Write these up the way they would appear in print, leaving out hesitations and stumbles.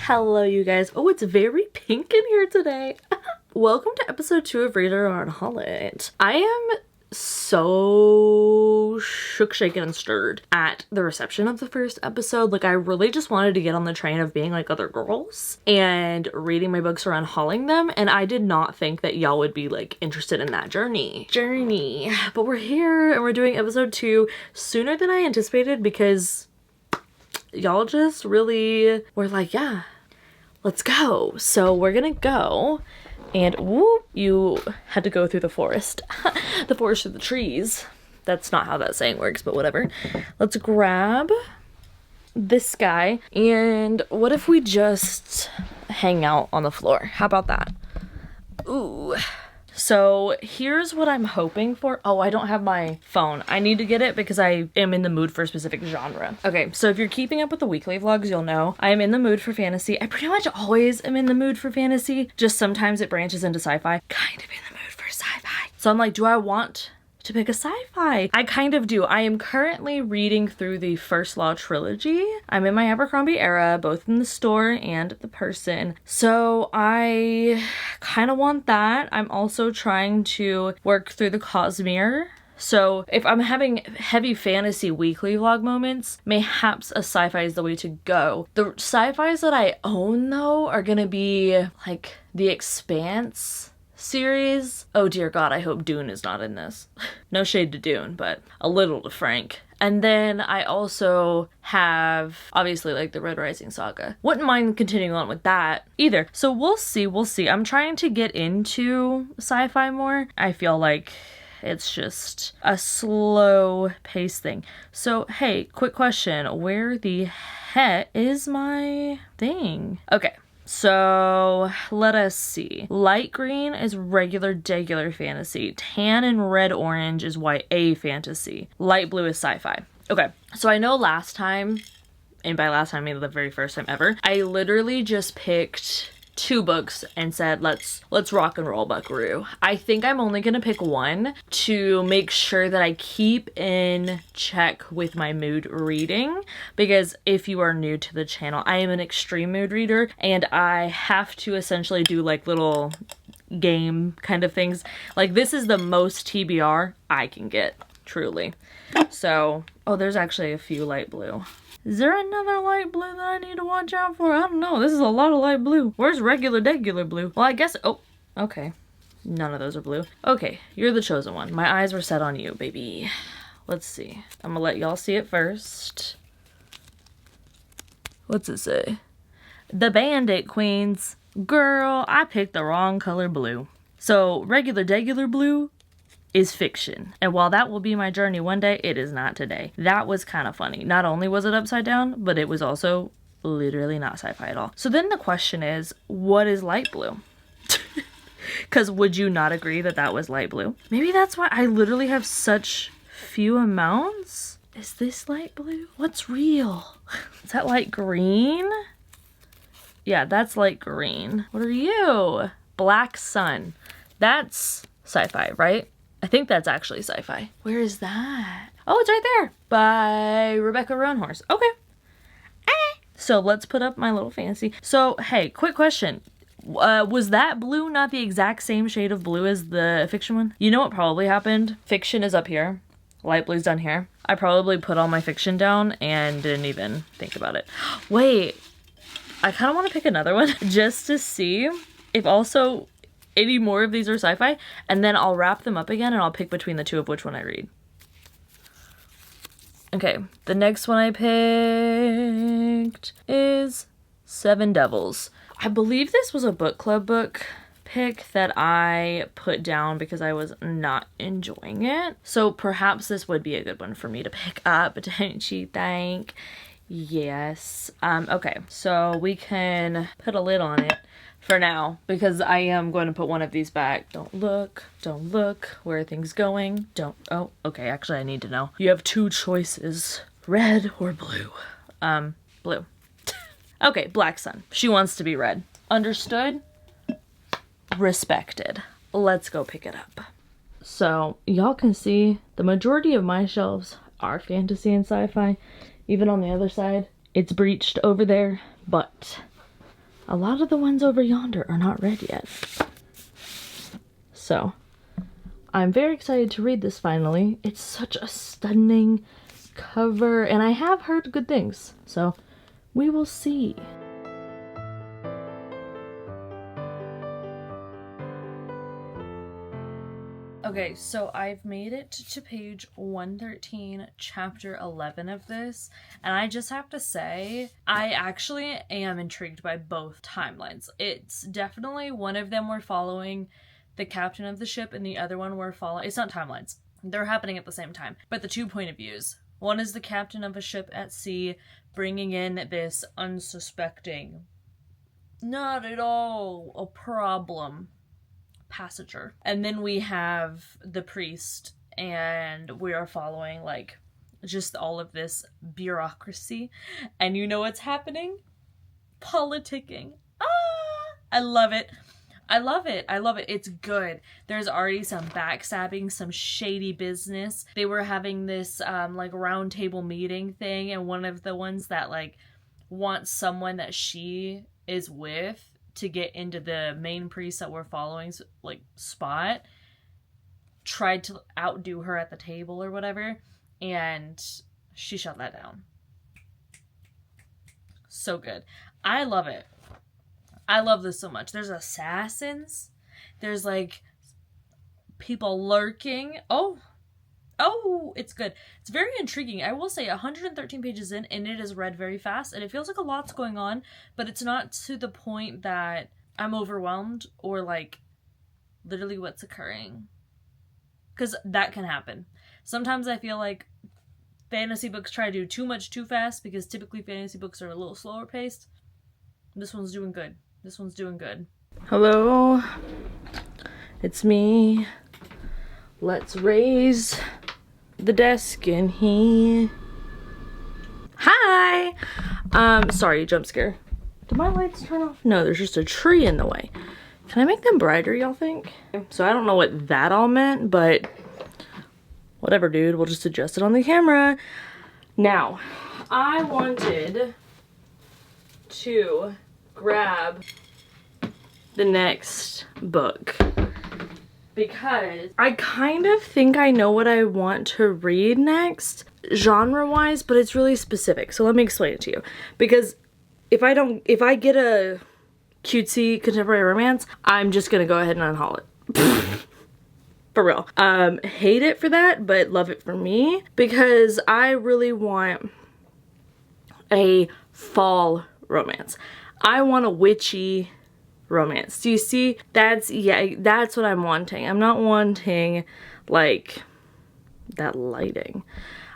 Hello you guys. Oh, it's very pink in here today. Welcome to episode 2 of Reader on Unhaul It. I am so shook, shaken, and stirred at the reception of the first episode. Like, I really just wanted to get on the train of being like other girls and reading my books or unhauling them, and I did not think that y'all would be like interested in that journey. But we're here and we're doing episode 2 sooner than I anticipated because y'all just really were like, yeah, let's go. So we're gonna go, and whoop, you had to go through the forest. The forest of the trees. That's not how that saying works, but whatever. Let's grab this guy, and what if we just hang out on the floor? How about that? Ooh. So here's what I'm hoping for. Oh, I don't have my phone. I need to get it because I am in the mood for a specific genre. Okay, so if you're keeping up with the weekly vlogs, you'll know I am in the mood for fantasy. I pretty much always am in the mood for fantasy. Just sometimes it branches into sci-fi. Kind of in the mood for sci-fi. So I'm like, do I want to pick a sci-fi? I kind of do. I am currently reading through the First Law trilogy. I'm in my Abercrombie era, both in the store and the person. So I kind of want that. I'm also trying to work through the Cosmere. So if I'm having heavy fantasy weekly vlog moments, mayhaps a sci-fi is the way to go. The sci-fis that I own though are gonna be like The Expanse series. Oh dear God, I hope Dune is not in this. No shade to Dune, but a little to Frank. And then I also have obviously like the Red Rising saga. Wouldn't mind continuing on with that either. So we'll see. I'm trying to get into sci-fi more. I feel like it's just a slow pace thing. So hey, quick question. Where the heck is my thing? Okay. So let us see. Light green is regular fantasy. Tan and red orange is YA fantasy. Light blue is sci-fi. Okay, so I know last time, and by last time I mean the very first time ever, I literally just picked 2 books and said, let's rock and roll, buckaroo. I think I'm only gonna pick one to make sure that I keep in check with my mood reading, because if you are new to the channel, I am an extreme mood reader and I have to essentially do like little game kind of things. Like, this is the most TBR I can get, truly. So, oh, there's actually a few light blue. Is there another light blue that I need to watch out for? I don't know. This is a lot of light blue. Where's regular blue? Well, I guess... Oh, okay. None of those are blue. Okay, you're the chosen one. My eyes were set on you, baby. Let's see. I'm gonna let y'all see it first. What's it say? The Bandit Queens. Girl, I picked the wrong color blue. So, regular blue is fiction, and while that will be my journey one day, it is not today. That was kind of funny. Not only was it upside down, but it was also literally not sci-fi at all. So then the question is, what is light blue? Because would you not agree that that was light blue? Maybe that's why I literally have such few amounts. Is this light blue? What's real? Is that light green? Yeah, that's light green. What are you? Black Sun. That's sci-fi, right? I think that's actually sci-fi. Where is that? Oh, it's right there. By Rebecca Roanhorse. Okay. So let's put up my little fantasy. So, hey, quick question. Was that blue not the exact same shade of blue as the fiction one? You know what probably happened? Fiction is up here. Light blue's down here. I probably put all my fiction down and didn't even think about it. Wait. I kind of want to pick another one just to see if also any more of these are sci-fi, and then I'll wrap them up again and I'll pick between the 2 of which one I read. Okay, the next one I picked is Seven Devils. I believe this was a book club book pick that I put down because I was not enjoying it. So perhaps this would be a good one for me to pick up, don't you think? Yes. Okay, so we can put a lid on it for now, because I am going to put one of these back. Don't look. Where are things going? Oh, okay, actually I need to know. You have 2 choices, red or blue. Blue. Okay, Black Sun. She wants to be red. Understood? Respected. Let's go pick it up. So, y'all can see the majority of my shelves are fantasy and sci-fi. Even on the other side, it's breached over there, but A lot of the ones over yonder are not read yet. So, I'm very excited to read this finally. It's such a stunning cover, and I have heard good things, so we will see. Okay, so I've made it to page 113, chapter 11 of this, and I just have to say, I actually am intrigued by both timelines. It's definitely one of them we're following the captain of the ship, and the other one we're following, it's not timelines, they're happening at the same time, but the 2 point of views. One is the captain of a ship at sea, bringing in this unsuspecting, not at all a problem passenger. And then we have the priest, and we are following like just all of this bureaucracy, and you know what's happening? Politicking. I love it. I love it. I love it. It's good. There's already some backstabbing, some shady business. They were having this like round table meeting thing, and one of the ones that like wants someone that she is with to get into the main priest that we're following, like, spot, tried to outdo her at the table or whatever, and she shut that down. So good. I love it. I love this so much. There's assassins. There's, like, people lurking. Oh, it's good. It's very intriguing. I will say 113 pages in, and it is read very fast, and it feels like a lot's going on, but it's not to the point that I'm overwhelmed or like literally what's occurring. Because that can happen. Sometimes I feel like fantasy books try to do too much too fast, because typically fantasy books are a little slower paced. This one's doing good. This one's doing good. Hello, it's me. Let's raise the desk in here. Hi! Sorry, jump scare. Did my lights turn off? No, there's just a tree in the way. Can I make them brighter, y'all think? So I don't know what that all meant, but whatever, dude. We'll just adjust it on the camera. Now, I wanted to grab the next book because I kind of think I know what I want to read next, genre-wise, but it's really specific. So let me explain it to you. Because if I get a cutesy contemporary romance, I'm just gonna go ahead and unhaul it. For real. Hate it for that, but love it for me, because I really want a fall romance. I want a witchy romance. Do you see? That's what I'm wanting. I'm not wanting like that lighting.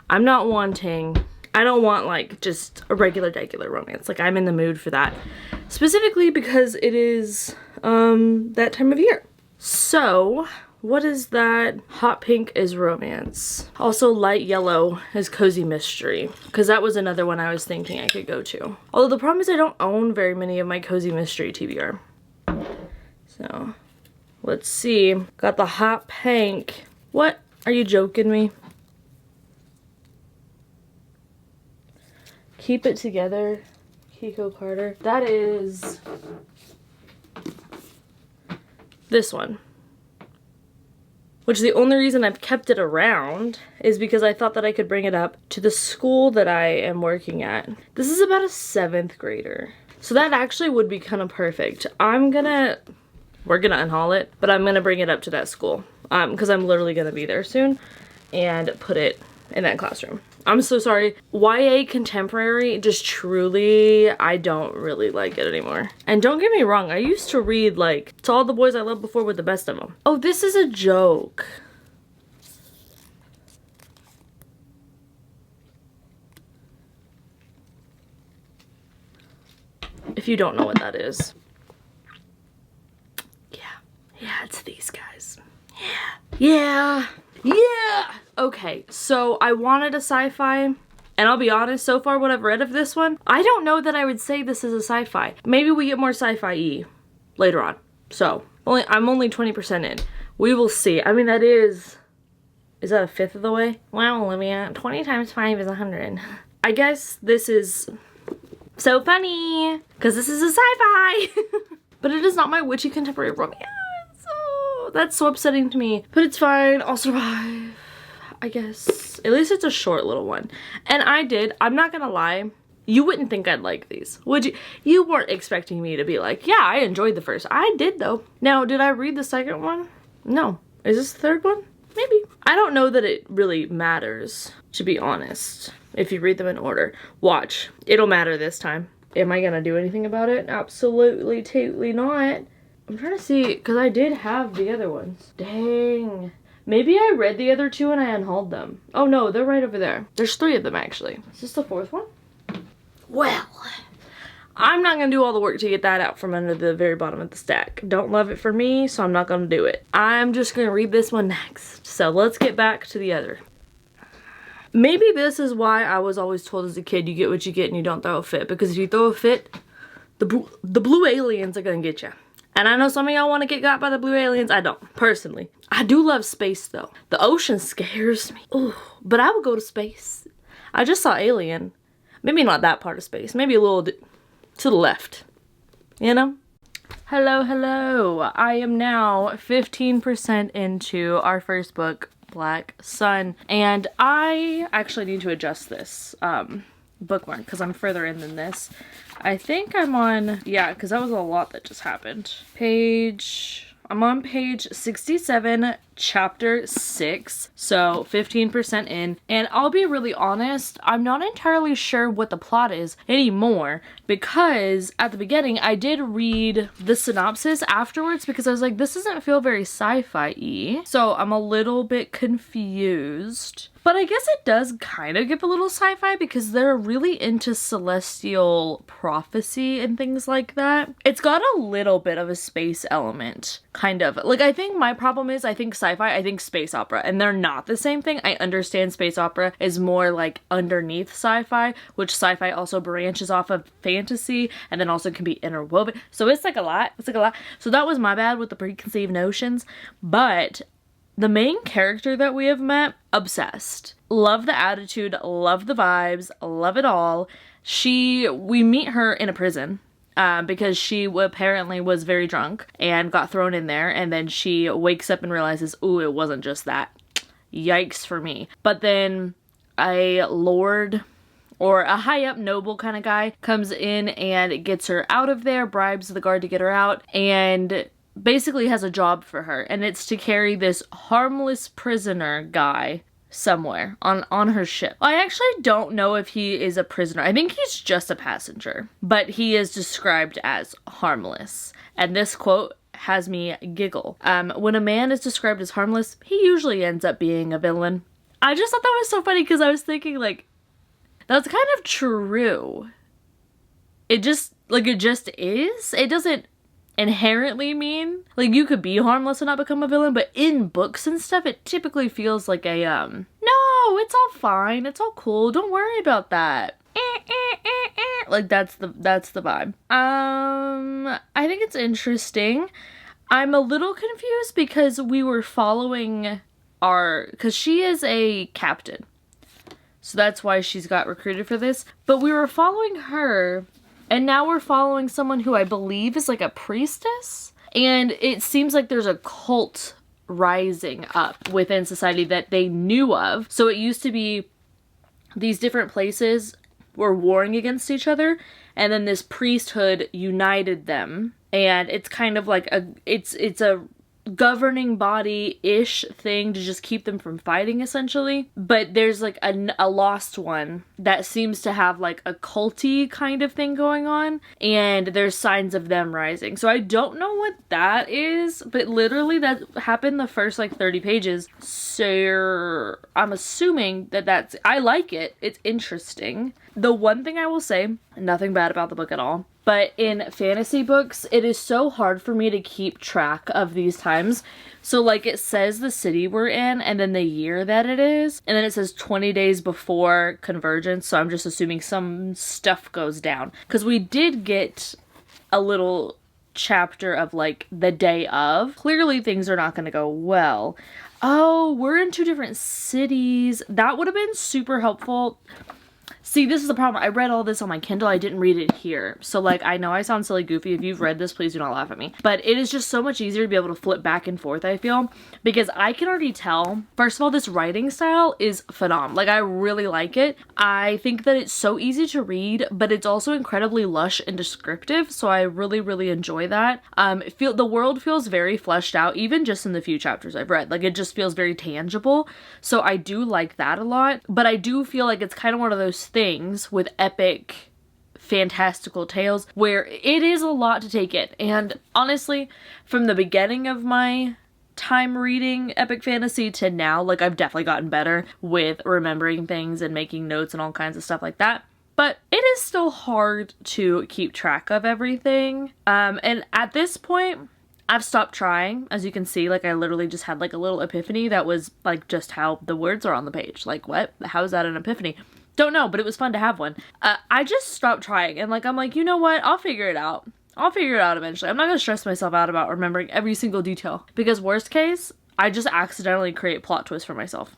I don't want like just a regular romance. Like, I'm in the mood for that, specifically because it is that time of year. So what is that? Hot pink is romance. Also light yellow is cozy mystery, because that was another one I was thinking I could go to. Although the problem is I don't own very many of my cozy mystery TBR. So let's see. Got the hot pink. What? Are you joking me? Keep It Together, Kiko Carter. That is this one. Which the only reason I've kept it around is because I thought that I could bring it up to the school that I am working at. This is about a 7th grader. So that actually would be kind of perfect. We're gonna unhaul it, but I'm gonna bring it up to that school. Because I'm literally gonna be there soon and put it in that classroom. I'm so sorry. YA contemporary, just truly, I don't really like it anymore. And don't get me wrong, I used to read like To All the Boys I Loved Before with the best of them. Oh, this is a joke. If you don't know what that is. Yeah, it's these guys. Yeah. Okay, so I wanted a sci-fi, and I'll be honest, so far what I've read of this one, I don't know that I would say this is a sci-fi. Maybe we get more sci-fi-y later on. So, I'm only 20% in. We will see. I mean, is that a 5th of the way? Wow, Olivia, 20 times 5 is 100. I guess this is So funny, because this is a sci-fi. But it is not my witchy contemporary romance. Oh, that's so upsetting to me. But it's fine, I'll survive, I guess. At least it's a short little one. And I'm not gonna lie, you wouldn't think I'd like these, would you? You weren't expecting me to be like, yeah, I enjoyed the first. I did though. Now, did I read the second one? No. Is this the third one? Maybe. I don't know that it really matters, to be honest, if you read them in order. Watch, it'll matter this time. Am I gonna do anything about it? Absolutely, totally not. I'm trying to see, because I did have the other ones. Dang. Maybe I read the other two and I unhauled them. Oh no, they're right over there. There's 3 of them actually. Is this the 4th one? Well, I'm not gonna do all the work to get that out from under the very bottom of the stack. Don't love it for me, so I'm not gonna do it. I'm just gonna read this one next. So let's get back to the other. Maybe this is why I was always told as a kid, you get what you get and you don't throw a fit. Because if you throw a fit, the blue aliens are gonna get you. And I know some of y'all want to get got by the blue aliens. I don't, personally. I do love space though. The ocean scares me. Ooh, but I would go to space. I just saw Alien. Maybe not that part of space. Maybe a little to the left. You know? Hello, hello. I am now 15% into our first book, Black Sun, and I actually need to adjust this bookmark because I'm further in than this. I think I'm on, yeah, because that was a lot that just happened. I'm on page 67, chapter 6, so 15% in, and I'll be really honest, I'm not entirely sure what the plot is anymore, because at the beginning I did read the synopsis afterwards because I was like, this doesn't feel very sci-fi-y, so I'm a little bit confused. But I guess it does kind of give a little sci-fi because they're really into celestial prophecy and things like that. It's got a little bit of a space element, kind of. Like, I think my problem is I think sci-fi, I think space opera, and they're not the same thing. I understand space opera is more like underneath sci-fi, which sci-fi also branches off of fantasy and then also can be interwoven. So it's like a lot. It's like a lot. So that was my bad with the preconceived notions. But the main character that we have met, obsessed. Love the attitude, love the vibes, love it all. We meet her in a prison because she apparently was very drunk and got thrown in there, and then she wakes up and realizes, ooh, it wasn't just that. Yikes for me. But then a lord or a high up noble kind of guy comes in and gets her out of there, bribes the guard to get her out, and basically has a job for her, and it's to carry this harmless prisoner guy somewhere on her ship. I actually don't know if he is a prisoner. I think he's just a passenger, but he is described as harmless. And this quote has me giggle. When a man is described as harmless, he usually ends up being a villain. I just thought that was so funny because I was thinking, like, that's kind of true. It just is. It doesn't inherently mean, like, you could be harmless and not become a villain, but in books and stuff it typically feels like a no, it's all fine, it's all cool, don't worry about that. Like, that's the vibe. I think it's interesting. I'm a little confused because we were following because she is a captain, so that's why she's got recruited for this, but we were following her. And now we're following someone who I believe is like a priestess. And it seems like there's a cult rising up within society that they knew of. So it used to be these different places were warring against each other. And then this priesthood united them. And it's kind of like it's a governing body-ish thing to just keep them from fighting, essentially. But there's like a lost one that seems to have like a culty kind of thing going on, and there's signs of them rising. So I don't know what that is, but literally that happened the first like 30 pages. So I'm assuming that's, I like it. It's interesting. The one thing I will say, nothing bad about the book at all, but in fantasy books, it is so hard for me to keep track of these times. So like it says the city we're in and then the year that it is. And then it says 20 days before convergence. So I'm just assuming some stuff goes down. Because we did get a little chapter of like the day of. Clearly things are not going to go well. Oh, we're in 2 different cities. That would have been super helpful. See, this is the problem. I read all this on my Kindle. I didn't read it here. So, like, I know I sound silly goofy. If you've read this, please do not laugh at me. But it is just so much easier to be able to flip back and forth, I feel. Because I can already tell, first of all, this writing style is phenomenal. Like, I really like it. I think that it's so easy to read, but it's also incredibly lush and descriptive. So I really, really enjoy that. The world feels very fleshed out, even just in the few chapters I've read. Like, it just feels very tangible. So I do like that a lot. But I do feel like it's kind of one of those things with epic fantastical tales where it is a lot to take in. And honestly, from the beginning of my time reading epic fantasy to now, like, I've definitely gotten better with remembering things and making notes and all kinds of stuff like that. But it is still hard to keep track of everything. And at this point, I've stopped trying. As you can see, like, I literally just had like a little epiphany that was like just how the words are on the page. Like, what? How is that an epiphany? Don't know, but it was fun to have one. I just stopped trying, and like, I'm like, you know what? I'll figure it out. I'll figure it out eventually. I'm not gonna stress myself out about remembering every single detail, because worst case, I just accidentally create plot twists for myself.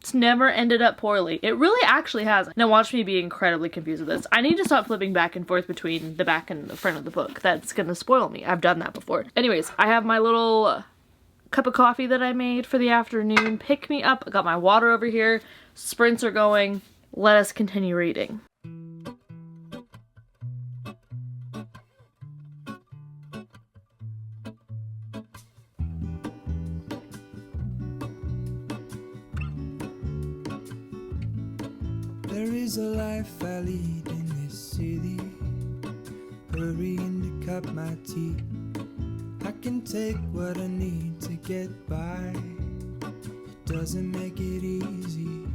It's never ended up poorly. It really actually hasn't. Now watch me be incredibly confused with this. I need to stop flipping back and forth between the back and the front of the book. That's gonna spoil me. I've done that before. Anyways, I have my little cup of coffee that I made for the afternoon. Pick me up. I got my water over here. Sprints are going. Let us continue reading. There is a life I lead in this city, hurrying to cut my teeth. I can take what I need to get by. It doesn't make it easy.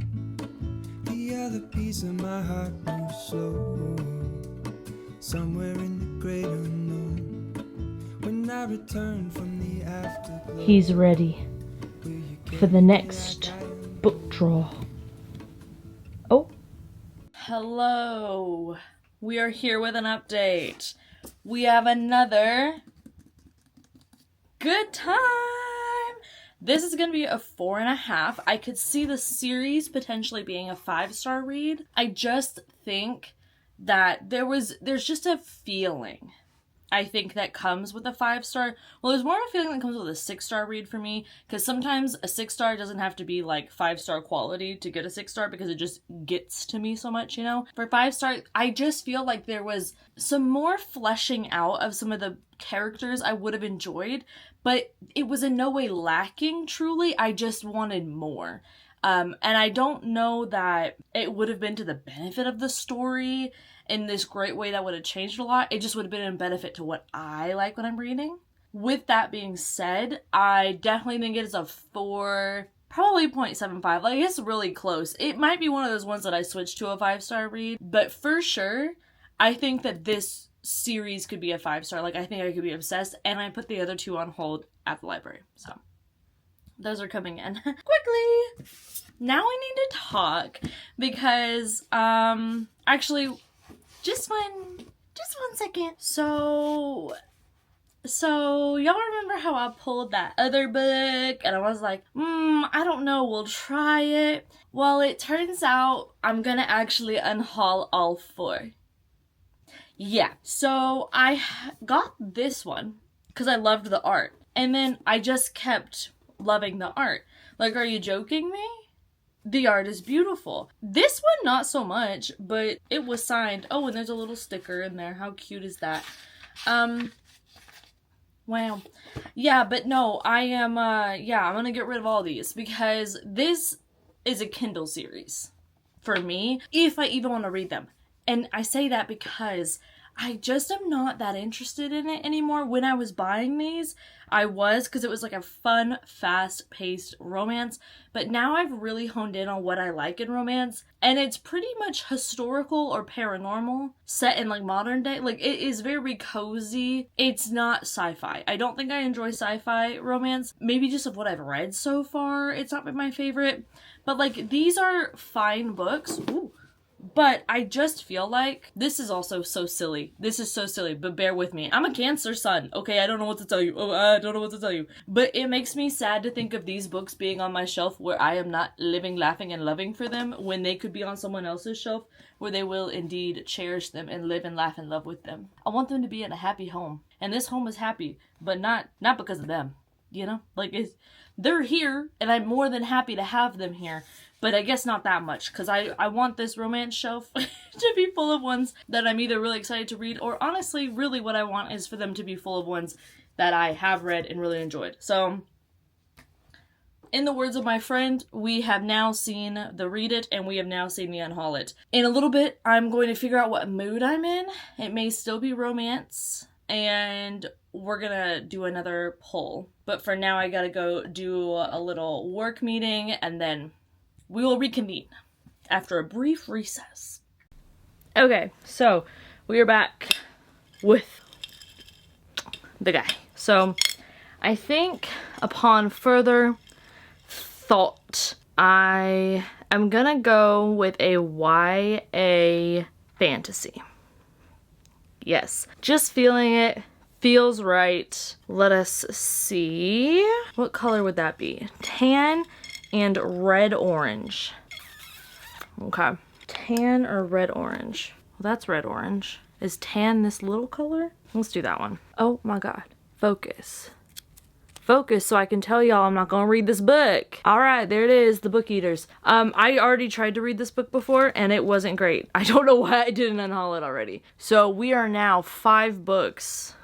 The other piece of my heart moves slow, somewhere in the great unknown. When I return from the afterglow, He's ready for the next book draw. Oh. Hello. We are here with an update. We have another good time. This is going to be a 4.5. I could see the series potentially being a 5-star read. I just think that there's just a feeling, I think, that comes with a 5-star. Well, there's more of a feeling that comes with a 6-star read for me, because sometimes a 6-star doesn't have to be like 5-star quality to get a 6-star, because it just gets to me so much, you know? For 5-star, I just feel like there was some more fleshing out of some of the characters I would have enjoyed, but it was in no way lacking, truly. I just wanted more. And I don't know that it would have been to the benefit of the story in this great way that would have changed a lot. It just would have been a benefit to what I like when I'm reading. With that being said, I definitely think it is a 4, probably 0.75. Like, it's really close. It might be one of those ones that I switched to a 5-star read, but for sure, I think that this series could be a 5-star. Like, I think I could be obsessed, and I put the other 2 on hold at the library. So those are coming in quickly. Now we need to talk, because actually, just one second. So y'all remember how I pulled that other book and I was like, I don't know, we'll try it. Well, it turns out I'm gonna actually unhaul all 4. Yeah, so I got this one because I loved the art, and then I just kept loving the art. Like, are you joking me? The art is beautiful. This one, not so much, but it was signed. Oh, and there's a little sticker in there. How cute is that? Wow. Yeah, but no, I am, I'm gonna get rid of all these, because this is a Kindle series for me, if I even want to read them. And I say that because I just am not that interested in it anymore. When I was buying these, I was, because it was like a fun, fast-paced romance. But now I've really honed in on what I like in romance. And it's pretty much historical or paranormal, set in like modern day. Like, it is very cozy. It's not sci-fi. I don't think I enjoy sci-fi romance. Maybe just of what I've read so far, it's not been my favorite. But like, these are fine books. Ooh. But I just feel like this is also so silly. This is so silly, but bear with me. I'm a Cancer sun, okay? I don't know what to tell you. Oh, I don't know what to tell you. But it makes me sad to think of these books being on my shelf where I am not living, laughing, and loving for them, when they could be on someone else's shelf where they will indeed cherish them and live and laugh and love with them. I want them to be in a happy home. And this home is happy, but not because of them. You know? Like, they're here, and I'm more than happy to have them here. But I guess not that much, because I want this romance shelf to be full of ones that I'm either really excited to read, or honestly, really what I want is for them to be full of ones that I have read and really enjoyed. So, in the words of my friend, we have now seen the Read It, and we have now seen the Unhaul It. In a little bit, I'm going to figure out what mood I'm in. It may still be romance, and we're gonna do another poll. But for now, I gotta go do a little work meeting, and then we will reconvene after a brief recess. Okay, so we are back with the guy. So I think upon further thought, I am gonna go with a YA fantasy. Yes, just feeling it. Feels right. Let us see. What color would that be? Tan and red orange. Okay. Tan or red orange? Well, that's red orange. Is tan this little color? Let's do that one. Oh my god. Focus. Focus so I can tell y'all I'm not gonna read this book. Alright, there it is, The Book Eaters. I already tried to read this book before and it wasn't great. I don't know why I didn't unhaul it already. So we are now 5 books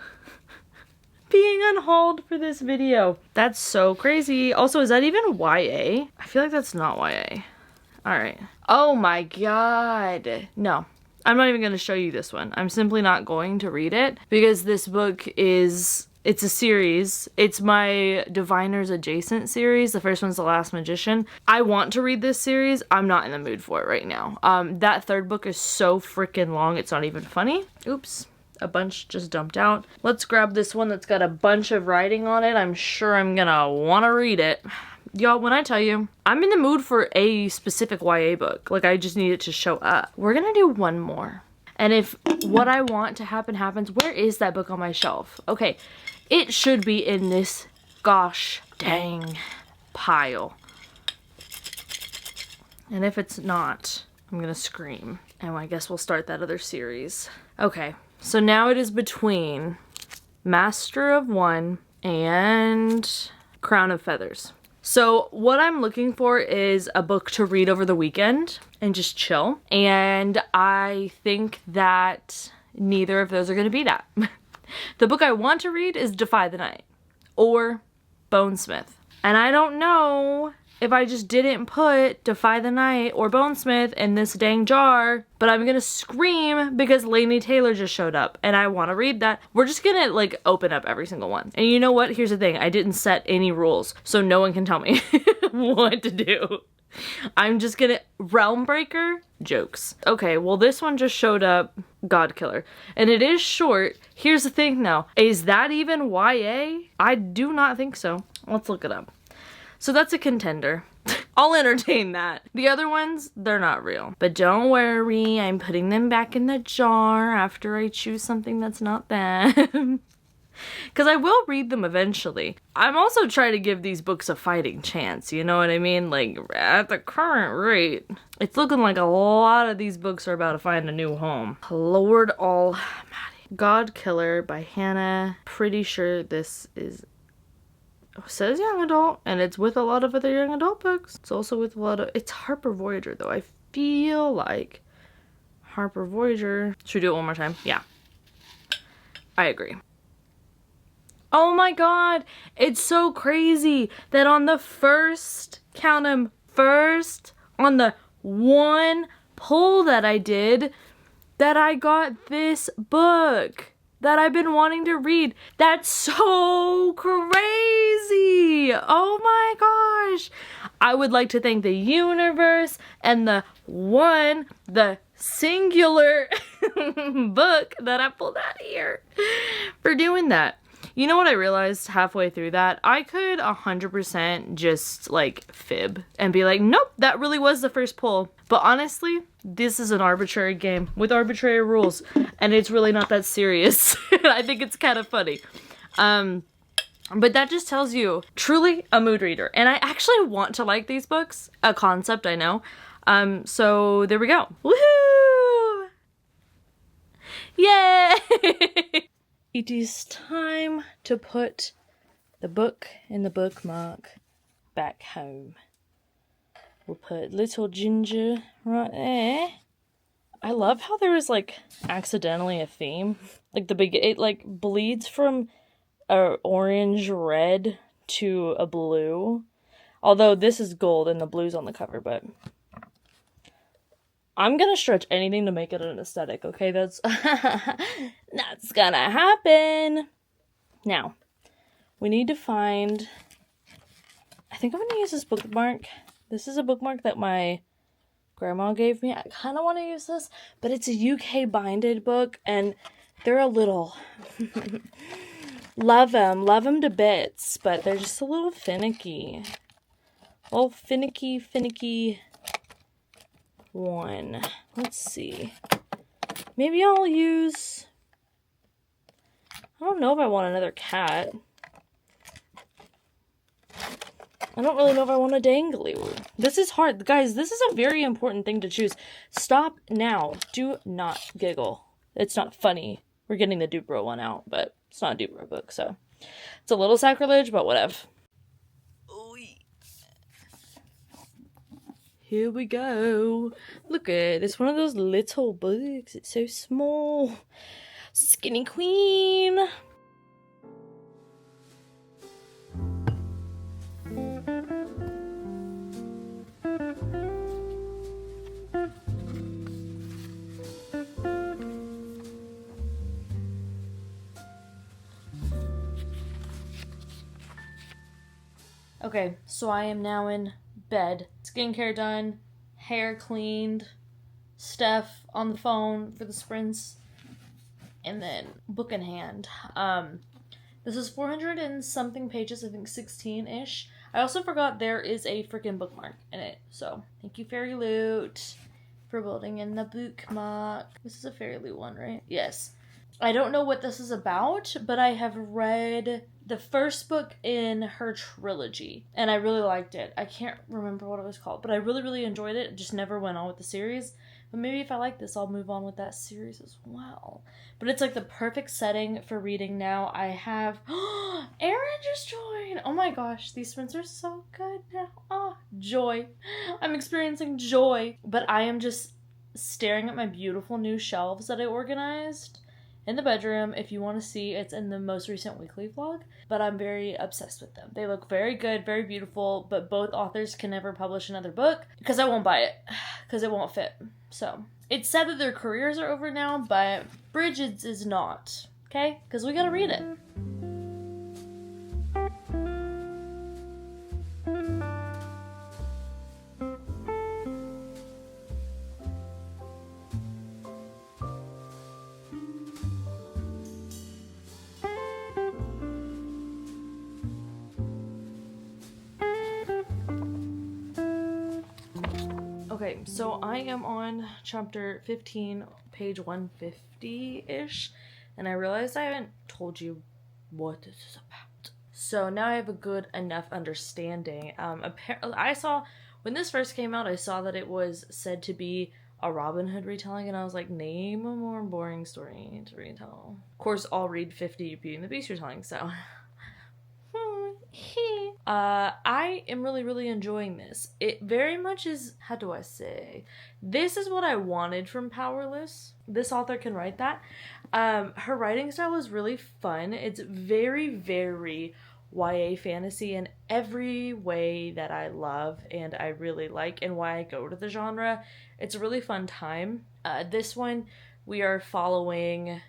being unhauled for this video. That's so crazy. Also, is that even YA? I feel like that's not YA. Alright. Oh my god. No. I'm not even going to show you this one. I'm simply not going to read it because this book is... It's a series. It's my Diviners Adjacent series. The first one's The Last Magician. I want to read this series. I'm not in the mood for it right now. That third book is so freaking long, it's not even funny. Oops. A bunch just dumped out. Let's grab this one that's got a bunch of writing on it. I'm sure I'm gonna want to read it. Y'all, when I tell you, I'm in the mood for a specific YA book. Like, I just need it to show up. We're gonna do one more. And if what I want to happen happens, where is that book on my shelf? Okay, it should be in this gosh dang pile. And if it's not, I'm gonna scream. And I guess we'll start that other series. Okay, so now it is between Master of One and Crown of Feathers. So what I'm looking for is a book to read over the weekend and just chill. And I think that neither of those are going to be that. The book I want to read is Defy the Night or Bonesmith. And I don't know if I just didn't put Defy the Night or Bonesmith in this dang jar, but I'm gonna scream because Laini Taylor just showed up and I want to read that. We're just gonna like open up every single one. And you know what? Here's the thing. I didn't set any rules, so no one can tell me what to do. I'm just gonna realm breaker jokes. Okay, well this one just showed up, God Killer. And it is short. Here's the thing now. Is that even YA? I do not think so. Let's look it up. So that's a contender. I'll entertain that. The other ones, they're not real. But don't worry, I'm putting them back in the jar after I choose something that's not them. Because I will read them eventually. I'm also trying to give these books a fighting chance, you know what I mean? Like, at the current rate, it's looking like a lot of these books are about to find a new home. Lord Almighty. God Killer by Hannah. Pretty sure this is... It says young adult, and it's with a lot of other young adult books. It's also with a lot of... It's Harper Voyager, though. I feel like Harper Voyager... Should we do it one more time? Yeah. I agree. Oh my god! It's so crazy that on the first, count 'em, first, on the one pull that I did, that I got this book that I've been wanting to read. That's so crazy! Oh my gosh! I would like to thank the universe and the singular book that I pulled out here for doing that. You know what I realized halfway through that? I could 100% just like fib and be like, nope, that really was the first pull. But honestly, this is an arbitrary game with arbitrary rules, and it's really not that serious. I think it's kind of funny. But that just tells you, truly a mood reader. And I actually want to like these books. A concept, I know. So there we go. Woohoo! Yay! It is time to put the book and the bookmark back home. We'll put little Ginger right there. I love how there is, like, accidentally a theme. Like, it, like, bleeds from a orange red to a blue. Although this is gold and the blue's on the cover, but I'm gonna stretch anything to make it an aesthetic, okay? That's gonna happen. Now, we need to find, I think I'm gonna use this bookmark. This is a bookmark that my grandma gave me. I kind of want to use this, but it's a UK binded book, and they're a little love them to bits, but they're just a little finicky. Oh, finicky one. Let's see. Maybe I'll use, I don't know if I want another cat. I don't really know if I want a dangly. This is hard. Guys, this is a very important thing to choose. Stop now. Do not giggle. It's not funny. We're getting the Dupro one out, but it's not a Dupro book, so it's a little sacrilege, but whatever. Here we go. Look at it. It's one of those little books. It's so small. Skinny Queen. Okay, so I am now in bed. Skincare done, hair cleaned, Steph on the phone for the sprints, and then book in hand. This is 400 and something pages, I think 16-ish. I also forgot there is a freaking bookmark in it, so thank you Fairy Loot for building in the bookmark. This is a Fairy Loot one, right? Yes. I don't know what this is about, but I have read the first book in her trilogy, and I really liked it. I can't remember what it was called, but I really, really enjoyed it. It just never went on with the series. But maybe if I like this, I'll move on with that series as well. But it's like the perfect setting for reading now. I have, Aaron just joined. Oh my gosh, these sprints are so good now. Oh, joy. I'm experiencing joy. But I am just staring at my beautiful new shelves that I organized in the bedroom. If you want to see, it's in the most recent weekly vlog, but I'm very obsessed with them. They look very good, very beautiful, but both authors can never publish another book because I won't buy it because it won't fit. So it's sad that their careers are over now, but Bridget's is not, okay? Because we gotta read it. Okay, so I am on chapter 15, page 150-ish, and I realized I haven't told you what this is about. So now I have a good enough understanding. I saw, when this first came out, I saw that it was said to be a Robin Hood retelling, and I was like, name a more boring story to retell. Of course, I'll read 50 Beauty and the Beast retelling, so... I am really, really enjoying this. It very much is, how do I say? This is what I wanted from Powerless. This author can write that. Her writing style is really fun. It's very, very YA fantasy in every way that I love and I really like and why I go to the genre. It's a really fun time. This one, we are following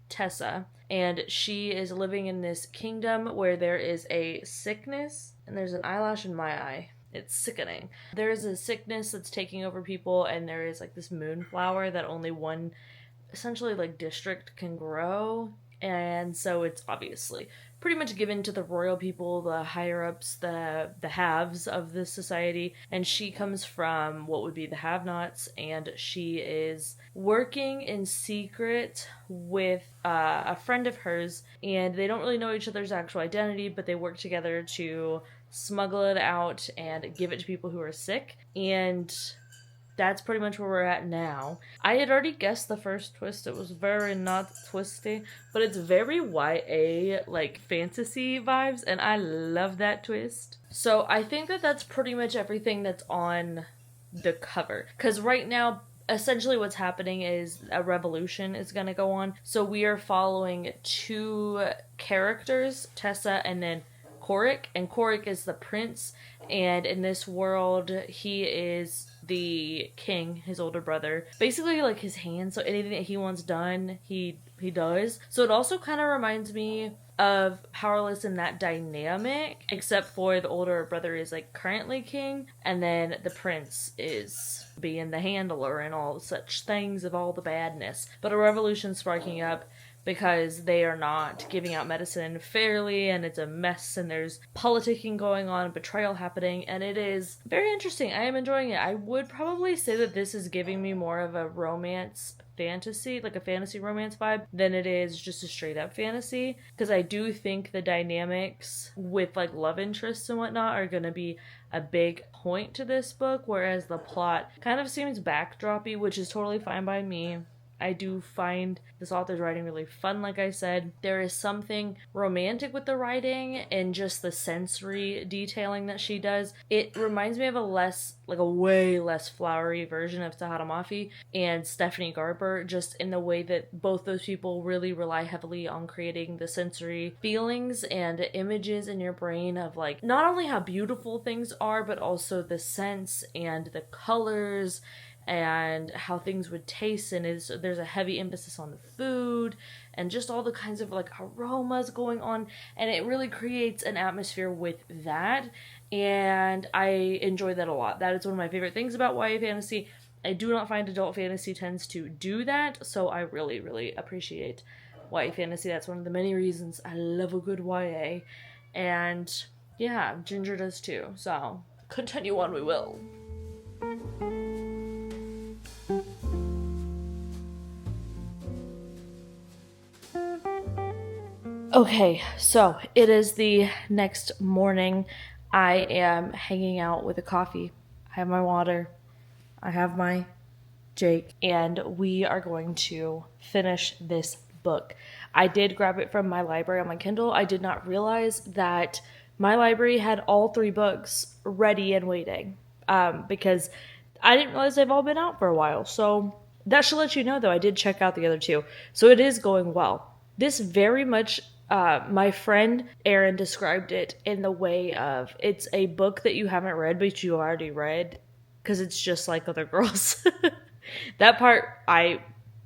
Tessa, and she is living in this kingdom where there is a sickness, and there's an eyelash in my eye. It's sickening. There is a sickness that's taking over people, and there is like this moonflower that only one, essentially like district can grow, And so it's obviously pretty much given to the royal people, the higher ups, the haves of this society. And she comes from what would be the have-nots, and she is working in secret with a friend of hers, and they don't really know each other's actual identity, but they work together to smuggle it out and give it to people who are sick. And that's pretty much where we're at now. I had already guessed the first twist. It was very not twisty, but it's very YA, like, fantasy vibes, and I love that twist. So I think that that's pretty much everything that's on the cover. Because right now, essentially what's happening is a revolution is going to go on. So we are following two characters, Tessa and then Korik, and Korik is the prince, and in this world, he is the king, his older brother. Basically, like, his hand, so anything that he wants done, he does. So it also kind of reminds me of Powerless in that dynamic, except for the older brother is, like, currently king, and then the prince is being the handler and all such things of all the badness. But a revolution sparking up because they are not giving out medicine fairly, and it's a mess, and there's politicking going on, betrayal happening, and it is very interesting. I am enjoying it. I would probably say that this is giving me more of a romance fantasy, like a fantasy romance vibe, than it is just a straight up fantasy, because I do think the dynamics with, like, love interests and whatnot are going to be a big point to this book, whereas the plot kind of seems backdroppy, which is totally fine by me. I do find this author's writing really fun, like I said. There is something romantic with the writing and just the sensory detailing that she does. It reminds me of a way less flowery version of Sahara Mafi and Stephanie Garber, just in the way that both those people really rely heavily on creating the sensory feelings and images in your brain of, like, not only how beautiful things are, but also the sense and the colors and how things would taste, and there's a heavy emphasis on the food and just all the kinds of, like, aromas going on, and it really creates an atmosphere with that, and I enjoy that a lot. That is one of my favorite things about YA fantasy. I do not find adult fantasy tends to do that, so I really, really appreciate YA fantasy. That's one of the many reasons I love a good YA, and yeah, Ginger does too, so continue on we will. Okay, so it is the next morning. I am hanging out with a coffee. I have my water. I have my Jake. And we are going to finish this book. I did grab it from my library on my Kindle. I did not realize that my library had all 3 books ready and waiting. Because I didn't realize they've all been out for a while. So that should let you know, though. I did check out the other 2. So it is going well. This very much... my friend Erin described it in the way of, it's a book that you haven't read, but you already read, because it's just like other girls. That part I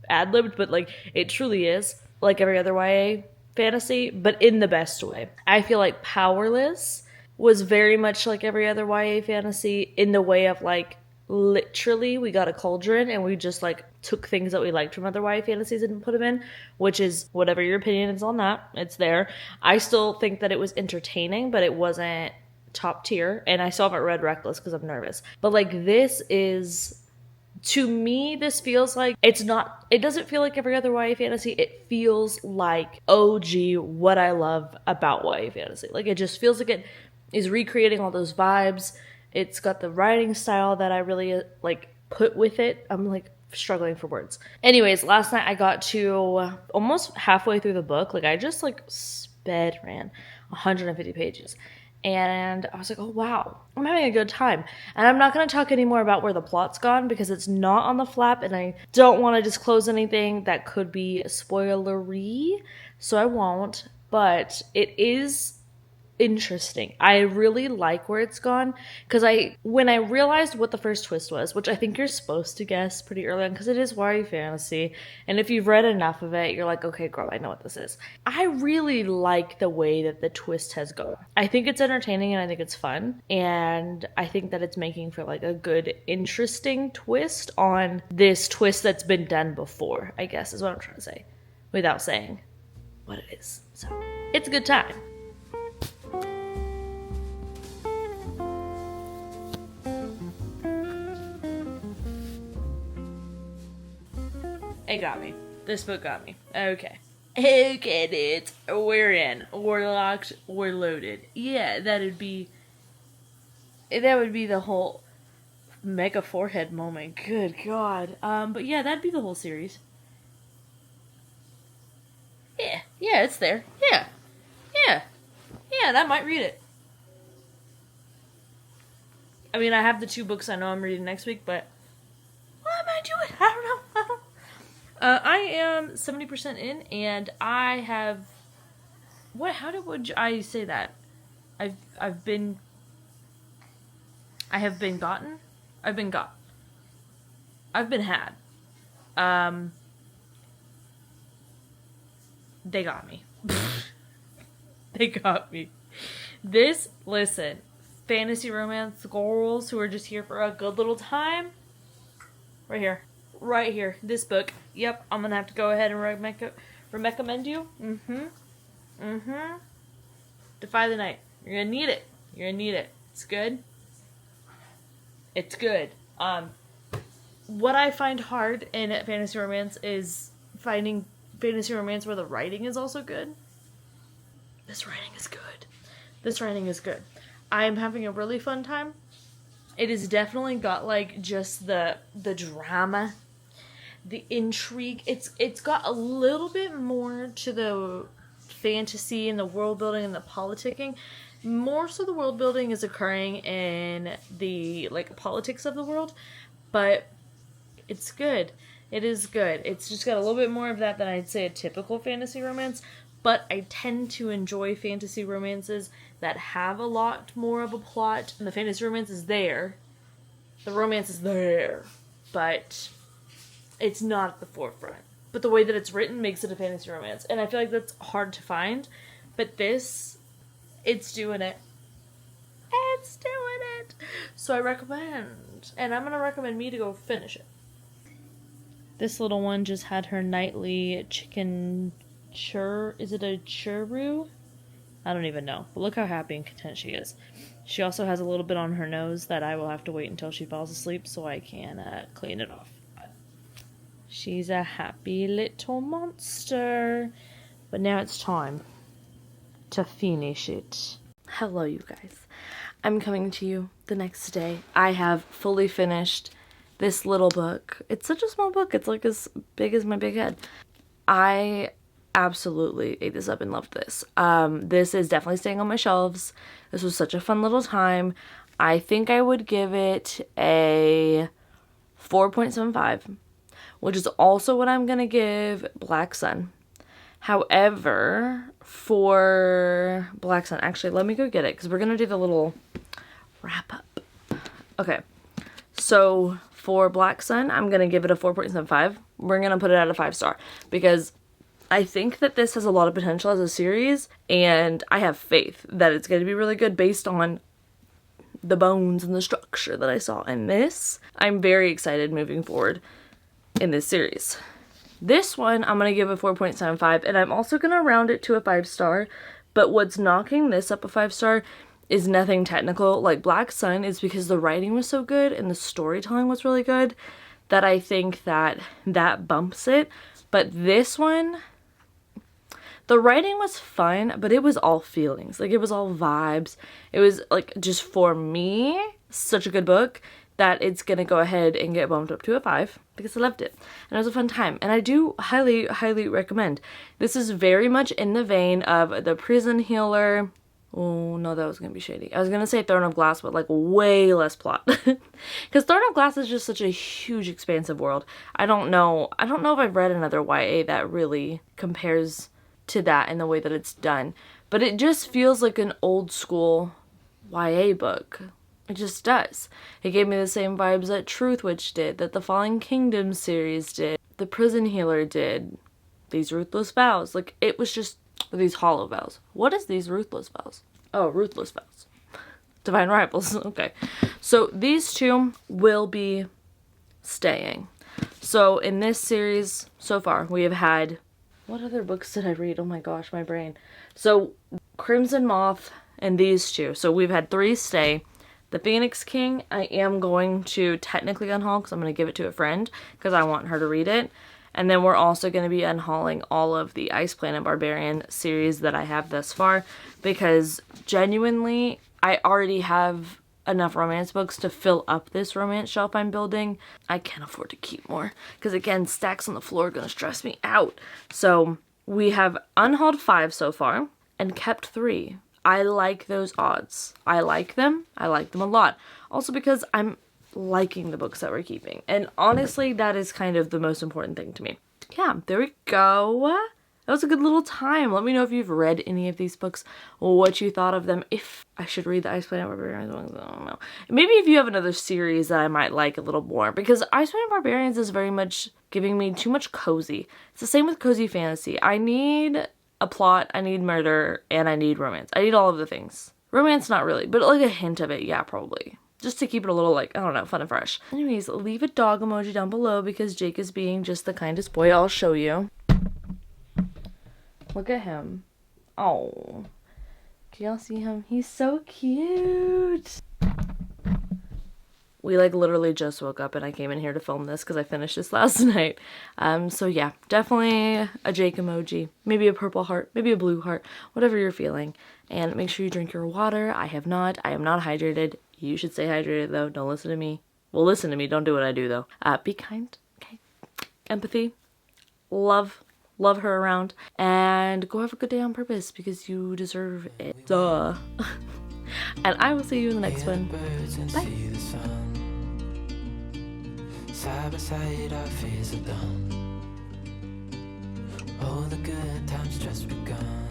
ad-libbed, but, like, it truly is like every other YA fantasy, but in the best way. I feel like Powerless was very much like every other YA fantasy in the way of, like, literally we got a cauldron and we just, like, took things that we liked from other YA fantasies and put them in, which is whatever your opinion is on that. It's there. I still think that it was entertaining, but it wasn't top tier, and I still haven't read Reckless because I'm nervous. But, like, this is, to me, this feels like, it doesn't feel like every other YA fantasy. It feels like OG what I love about YA fantasy. Like, it just feels like it is recreating all those vibes. It's got the writing style that I really, like, put with it. I'm, like, struggling for words. Anyways, last night I got to almost halfway through the book. Like, I just, like, ran 150 pages. And I was like, oh, wow, I'm having a good time. And I'm not going to talk anymore about where the plot's gone because it's not on the flap, and I don't want to disclose anything that could be spoilery, so I won't. But it is interesting. I really like where it's gone, because when I realized what the first twist was, which I think you're supposed to guess pretty early on because it is YA fantasy, and if you've read enough of it, you're like, okay, girl, I know what this is. I really like the way that the twist has gone. I think it's entertaining and I think it's fun, and I think that it's making for, like, a good, interesting twist on this twist that's been done before, I guess is what I'm trying to say without saying. what it is. So it's a good time. It got me. This book got me. Okay. Okay, dudes. We're in. We're locked. We're loaded. Yeah, that would be the whole mega forehead moment. Good God. But yeah, that'd be the whole series. Yeah, it's there. Yeah, and I might read it. I mean, I have the 2 books I know I'm reading next week, but I might do it. I don't know. I am 70% in, and I have... would I say that? I have been had. They got me. They got me. Listen, fantasy romance girls who are just here for a good little time. Right here. This book. Yep, I'm gonna have to go ahead and recommend you. Defy the Night. You're gonna need it. It's good. What I find hard in fantasy romance is finding fantasy romance where the writing is also good. This writing is good. I'm having a really fun time. It has definitely got like just the drama, the intrigue. It's got a little bit more to the fantasy and the world building and the politicking. More so the world building is occurring in the like politics of the world, but it's good. It is good. It's just got a little bit more of that than I'd say a typical fantasy romance, but I tend to enjoy fantasy romances that have a lot more of a plot, and the fantasy romance is there. The romance is there, but it's not at the forefront. But the way that it's written makes it a fantasy romance, and I feel like that's hard to find, but this, it's doing it. It's doing it! So I recommend, and I'm gonna recommend me to go finish it. This little one just had her nightly chicken is it a churro? I don't even know. But look how happy and content she is. She also has a little bit on her nose that I will have to wait until she falls asleep so I can clean it off. But she's a happy little monster. But now it's time to finish it. Hello, you guys. I'm coming to you the next day. I have fully finished this little book. It's such a small book. It's like as big as my big head. I absolutely ate this up and loved this. This is definitely staying on my shelves. This was such a fun little time. I think I would give it a 4.75, which is also what I'm going to give Black Sun. However, for Black Sun, actually, let me go get it because we're going to do the little wrap up. Okay, so for Black Sun, I'm going to give it a 4.75. We're going to put it at a 5-star because I think that this has a lot of potential as a series, and I have faith that it's going to be really good based on the bones and the structure that I saw in this. I'm very excited moving forward in this series. This one, I'm going to give a 4.75, and I'm also going to round it to a 5-star, but what's knocking this up a 5-star is nothing technical. Like Black Sun is because the writing was so good and the storytelling was really good that I think that bumps it. But this one, the writing was fun, but it was all feelings. Like, it was all vibes. It was, like, just for me, such a good book that it's going to go ahead and get bumped up to a 5 because I loved it. And it was a fun time. And I do highly, highly recommend. This is very much in the vein of The Prison Healer. Oh, no, that was going to be shady. I was going to say Throne of Glass, but, like, way less plot. Because Throne of Glass is just such a huge, expansive world. I don't know if I've read another YA that really compares to that in the way that it's done, but it just feels like an old school YA book. It just does. It gave me the same vibes that Truth Witch did, that the Fallen Kingdom series did, the Prison Healer did, these Ruthless Vows. Like, it was just these Hollow Vows. What is these Ruthless Vows? Oh, Ruthless Vows. Divine Rivals. Okay. So these two will be staying. So in this series so far, we have had What other books did I read? Oh my gosh, my brain. So Crimson Moth and these two. So we've had 3 stay. The Phoenix King, I am going to technically unhaul because I'm going to give it to a friend because I want her to read it. And then we're also going to be unhauling all of the Ice Planet Barbarian series that I have thus far because genuinely, I already have enough romance books to fill up this romance shelf I'm building. I can't afford to keep more because again, stacks on the floor are going to stress me out. So we have unhauled 5 so far and kept 3. I like those odds. I like them. I like them a lot. Also because I'm liking the books that we're keeping. And honestly, that is kind of the most important thing to me. Yeah, there we go. That was a good little time. Let me know if you've read any of these books, what you thought of them, if I should read the Ice Planet Barbarians ones, I don't know. Maybe if you have another series that I might like a little more, because Ice Planet Barbarians is very much giving me too much cozy. It's the same with cozy fantasy. I need a plot, I need murder, and I need romance. I need all of the things. Romance, not really, but like a hint of it, yeah, probably. Just to keep it a little, like, I don't know, fun and fresh. Anyways, leave a dog emoji down below because Jake is being just the kindest boy. I'll show you. Look at him. Oh. Can y'all see him? He's so cute. We like literally just woke up and I came in here to film this because I finished this last night. So yeah, definitely a Jake emoji, maybe a purple heart, maybe a blue heart, whatever you're feeling. And make sure you drink your water. I have not. I am not hydrated. You should stay hydrated though. Don't listen to me. Well, listen to me. Don't do what I do though. Be kind. Okay. Empathy. Love her around. And go have a good day on purpose because you deserve it. Duh. And I will see you in the next one. Bye. Side by side, our fears are done. All the good times just begun.